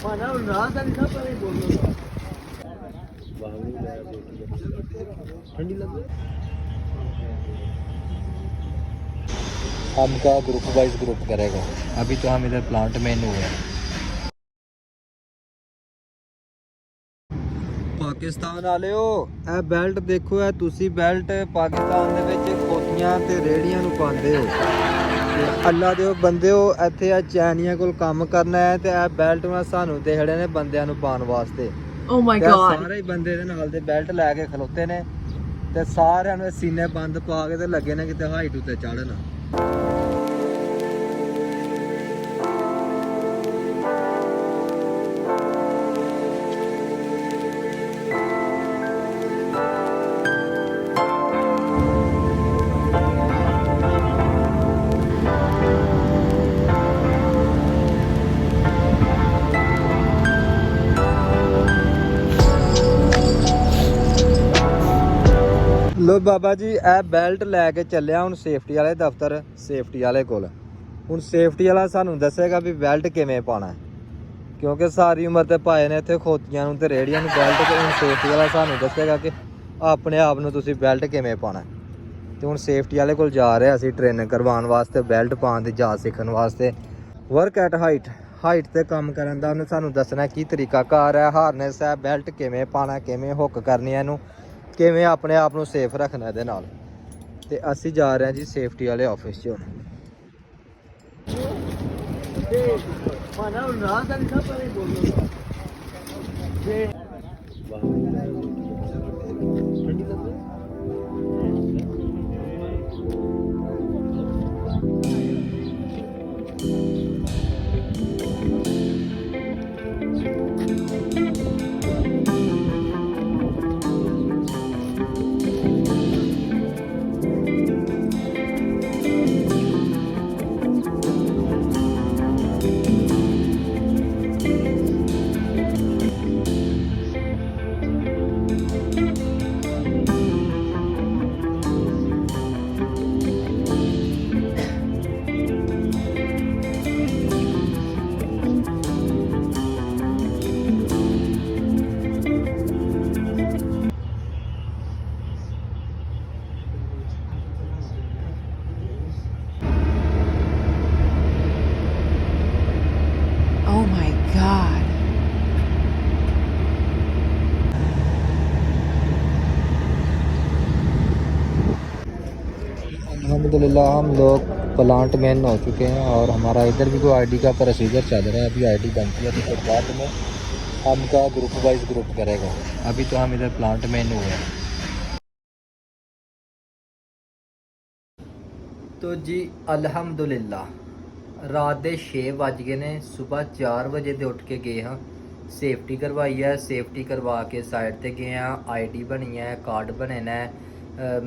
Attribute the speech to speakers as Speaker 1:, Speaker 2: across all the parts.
Speaker 1: ਮਾਨਾ ਰਾਤ ਦਾ ਨਹੀਂ ਨਾ ਪਰੇ ਬੋਲੋ ठंडी लग
Speaker 2: हम का ग्रुप वाइज ग्रुप करेगा। अभी तो हम इधर प्लांट में हुए हैं। ਪਾਕਿਸਤਾਨ ਵਾਲਿਓ ਇਹ ਬੈਲਟ ਦੇਖੋ, ਇਹ ਤੁਸੀਂ ਬੈਲਟ ਪਾਕਿਸਤਾਨ ਦੇ ਵਿੱਚ ਖੋਤੀਆਂ ਤੇ ਰੇੜੀਆਂ ਨੂੰ ਪਾਉਂਦੇ ਹੋ ਤੇ ਅੱਲਾ ਦੇ ਬੰਦੇ ਹੋ, ਇੱਥੇ ਆ ਚੈਨੀਆਂ ਕੋਲ ਕੰਮ ਕਰਨਾ ਹੈ ਤੇ ਇਹ ਬੈਲਟ ਮੈਂ ਸਾਨੂੰ ਦੇ ਖੜੇ ਨੇ ਬੰਦਿਆਂ ਨੂੰ ਪਾਉਣ ਵਾਸਤੇ।
Speaker 3: ਓ ਮਾਈ ਗॉड,
Speaker 2: ਸਾਰੇ ਹੀ ਬੰਦੇ ਦੇ ਨਾਲ ਦੇ ਬੈਲਟ ਲੈ ਕੇ ਖਲੋਤੇ ਨੇ ਤੇ ਸਾਰਿਆਂ ਨੂੰ ਸੀਨੇ ਬੰਦ ਪਾ ਕੇ ਤੇ ਲੱਗੇ ਨੇ ਕਿਤੇ ਹਾਈਟ ਉੱਤੇ ਚੜ੍ਹਨ। लो बाबा जी ਇਹ ਬੈਲਟ ਲੈ ਕੇ ਚੱਲਿਆ ਹੁਣ ਸੇਫਟੀ ਵਾਲੇ ਦਫ਼ਤਰ, ਸੇਫਟੀ ਵਾਲੇ ਕੋਲ। ਹੁਣ ਸੇਫਟੀ ਵਾਲਾ ਸਾਨੂੰ ਦੱਸੇਗਾ ਵੀ ਬੈਲਟ ਕਿਵੇਂ ਪਾਉਣਾ, ਕਿਉਂਕਿ ਸਾਰੀ ਉਮਰ ਤੇ ਪਾਏ ਨੇ ਇੱਥੇ ਖੋਤੀਆਂ ਨੂੰ ਤੇ ਰੇੜੀਆਂ ਨੂੰ ਬੈਲਟ। ਤੇ ਹੁਣ ਸੇਫਟੀ ਵਾਲਾ ਸਾਨੂੰ ਦੱਸੇਗਾ ਕਿ ਆਪਣੇ ਆਪ ਨੂੰ ਤੁਸੀਂ ਬੈਲਟ ਕਿਵੇਂ ਪਾਉਣਾ। ਤੇ ਹੁਣ ਸੇਫਟੀ ਵਾਲੇ ਕੋਲ ਜਾ ਰਹੇ ਅਸੀਂ ਟ੍ਰੇਨਿੰਗ ਕਰਵਾਉਣ ਵਾਸਤੇ, ਬੈਲਟ ਪਾਉਣ ਦੀ ਜਾਚ ਸਿੱਖਣ ਵਾਸਤੇ। ਵਰਕ ਐਟ ਹਾਈਟ ਤੇ ਕੰਮ ਕਰਨ ਦਾ ਉਹਨੇ ਸਾਨੂੰ ਦੱਸਣਾ ਕੀ ਤਰੀਕਾ ਕਾਰ ਹੈ, ਹਾਰਨੈਸ ਹੈ, ਬੈਲਟ ਕਿਵੇਂ ਪਾਉਣਾ, ਕਿਵੇਂ ਹੁੱਕ ਕਰਨੀ ਹੈ ਇਹਨੂੰ, ਕਿਵੇਂ ਆਪਣੇ ਆਪ ਨੂੰ ਸੇਫ ਰੱਖਣਾ ਇਹਦੇ ਨਾਲ। ਤੇ ਅਸੀਂ ਜਾ ਰਹੇ ਹਾਂ ਜੀ ਸੇਫਟੀ ਵਾਲੇ ਆਫਿਸ 'ਚ ਹੁਣ।
Speaker 1: ਮਾਨਾ ਰਾਤ ਦਾ ਨਹੀਂ ਨਾ ਪਰੇ ਬੋਲੋ ਠੰਡੀ ਲੱਗ
Speaker 3: oh my god.
Speaker 2: अल्हम्दुलिल्लाह हम लोग प्लांट मैन हो चुके हैं और हमारा इधर भी कोई आईडी का प्रोसीजर चल रहा है। अभी आईडी बनती है तो बाद में हम का ग्रुप वाइज ग्रुप करेगा। अभी तो हम इधर प्लांट मैन हुए हैं। तो जी अल्हम्दुलिल्लाह रात के 6 बज गए ने, सुबह 4 बजे दे उठ के गए हाँ, सेफ्टी करवाई है। सेफ्टी करवा के साइड ते गए हैं, आईडी बनी है, कार्ड बने ने,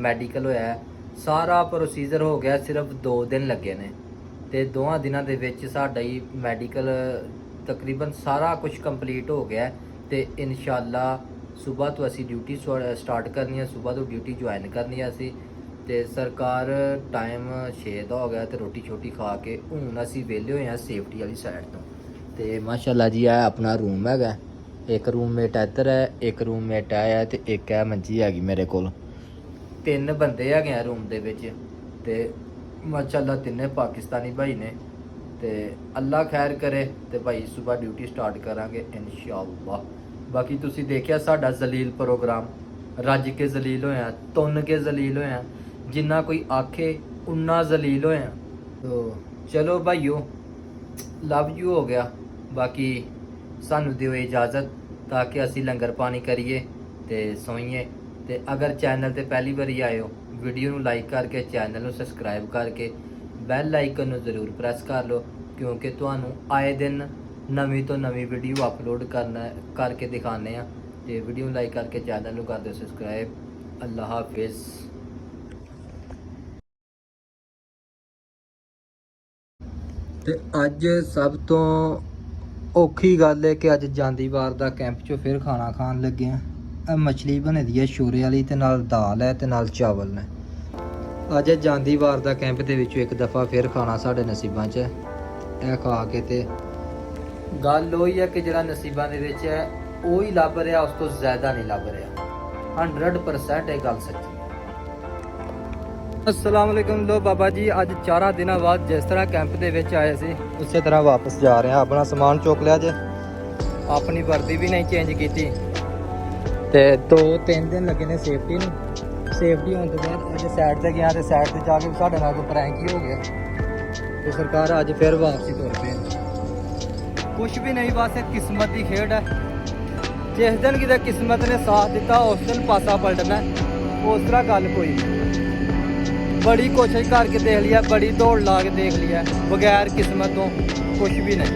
Speaker 2: मैडिकल होया है, सारा प्रोसीजर हो गया। सिर्फ 2 दिन लगे ने ते 2 दिनों के विच साडा ही मैडिकल तकरीबन सारा कुछ कंप्लीट हो गया ते इंशाअल्लाह सुबह तो असी ड्यूटी स्टार्ट करनी है, सुबह तो ड्यूटी ज्वाइन करनी है असी। ते सरकार टाइम 6 का हो गया तो रोटी छोटी खा के हूँ असी वेले होए हैं सेफ्टी वाली साइड तो। ते माशाल्लाह जी है अपना रूम है, एक रूममेट इधर है, एक रूममेट है ते एक है मंजी हैगी मेरे कोल। 3 बंदे है रूम दे विच ते माशाल्लाह 3 पाकिस्तानी भाई ने। ते अल्लाह खैर करे ते भाई सुबह ड्यूटी स्टार्ट करांगे इंशाअल्लाह। बाकी तुसी देखिया साडा जलील प्रोग्राम, रज के जलील होया, तुन के जलील होया, जिन्ना कोई आखे उन्ना जलील होया। तो चलो भाईओ लव यू हो गया। बाकी सानू दिओ इजाज़त ताकि असी लंगर पानी करिए ते सोईए। ते अगर चैनल ते पहली बारी आए हो वीडियो नू लाइक करके चैनल नू सबसक्राइब करके बैल आइकन नू जरूर प्रेस कर लो, क्योंकि तुहानू आए दिन नवी तो नवी वीडियो अपलोड करके दिखाने हैं। तो वीडियो लाइक करके चैनल नू कर दो सबसक्राइब। अल्लाह हाफिज़। ਤੇ ਅੱਜ ਸਭ ਤੋਂ ਔਖੀ ਗੱਲ ਹੈ ਕਿ ਅੱਜ ਜਾਂਦੀਵਾਰ ਦਾ ਕੈਂਪ 'ਚੋਂ ਫਿਰ ਖਾਣਾ ਖਾਣ ਲੱਗੇ ਆ। ਇਹ ਮਛਲੀ ਬਣੀ ਦੀ ਹੈ ਸ਼ੋਰੇ ਵਾਲੀ ਤੇ ਨਾਲ ਦਾਲ ਹੈ ਤੇ ਨਾਲ ਚਾਵਲ ਨੇ। ਅੱਜ ਜਾਂਦੀਵਾਰ ਦਾ ਕੈਂਪ ਦੇ ਵਿੱਚੋਂ ਇੱਕ ਦਫਾ ਫਿਰ ਖਾਣਾ ਸਾਡੇ ਨਸੀਬਾਂ 'ਚ। ਇਹ ਖਾ ਕੇ ਤੇ ਗੱਲ ਉਹੀ ਹੈ ਕਿ ਜਿਹੜਾ ਨਸੀਬਾਂ ਦੇ ਵਿੱਚ ਹੈ ਉਹ ਹੀ ਲੱਭ ਰਿਹਾ, ਉਸ ਤੋਂ ਜ਼ਿਆਦਾ ਨਹੀਂ ਲੱਭ ਰਿਹਾ। 100% ਇਹ ਗੱਲ ਸੱਚੀ। अस्सलाम वालेकुम। लो बाबा जी ਅੱਜ 4 ਦਿਨਾਂ ਬਾਅਦ ਜਿਸ ਤਰ੍ਹਾਂ ਕੈਂਪ ਦੇ ਵਿੱਚ ਆਏ ਸੀ ਉਸੇ ਤਰ੍ਹਾਂ ਵਾਪਸ ਜਾ ਰਹੇ ਹਾਂ। ਆਪਣਾ ਸਮਾਨ ਚੁੱਕ ਲਿਆ ਜੇ, ਆਪਣੀ ਵਰਦੀ ਵੀ ਨਹੀਂ ਚੇਂਜ ਕੀਤੀ ਤੇ 2-3 ਦਿਨ ਲੱਗੇ ਨੇ ਸੇਫਟੀ ਨੂੰ। ਸੇਫਟੀ ਹੋਣ ਤੋਂ ਬਾਅਦ ਅੱਜ ਸਾਈਡ ਤੇ ਗਿਆ ਤੇ ਸਾਈਡ ਤੇ ਜਾ ਕੇ ਸਾਡੇ ਨਾਲ ਕੋਈ ਪ੍ਰੈਂਕ ਹੀ ਹੋ ਗਿਆ ਤੇ ਸਰਕਾਰ ਅੱਜ ਫਿਰ ਵਾਪਸੀ ਤੁਰ ਪਈ। ਕੁਝ ਵੀ ਨਹੀਂ, ਬਸ ਇਹ ਕਿਸਮਤ ਦੀ ਖੇਡ ਹੈ। ਜਿਸ ਦਿਨ ਕਿਤੇ ਕਿਸਮਤ ਨੇ ਸਾਥ ਦਿੱਤਾ ਉਸ ਦਿਨ ਪਾਸਾ ਪਲਟਣਾ, ਉਸ ਤਰ੍ਹਾਂ ਗੱਲ ਕੋਈ ਨਹੀਂ। बड़ी कोशिश करके देख लिया, बड़ी दौड़ ला के देख लिया, बगैर किस्मत तो कुछ भी नहीं।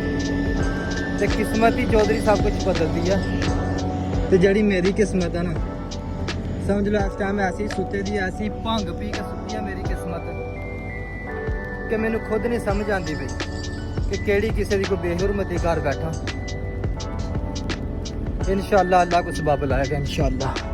Speaker 2: तो किस्मत ही चौधरी सब कुछ बदलती है। तो जड़ी मेरी किस्मत है ना, समझ लो इस टाइम ऐसी सुते दी ऐसी भंग पी के सुती है मेरी किस्मत कि मैनू खुद नहीं समझ आती पई कि केड़ी किसी की कोई बेहुरमती कर बैठा। इंशाअल्लाह अल्लाह को सबब लाएगा इंशाअल्लाह।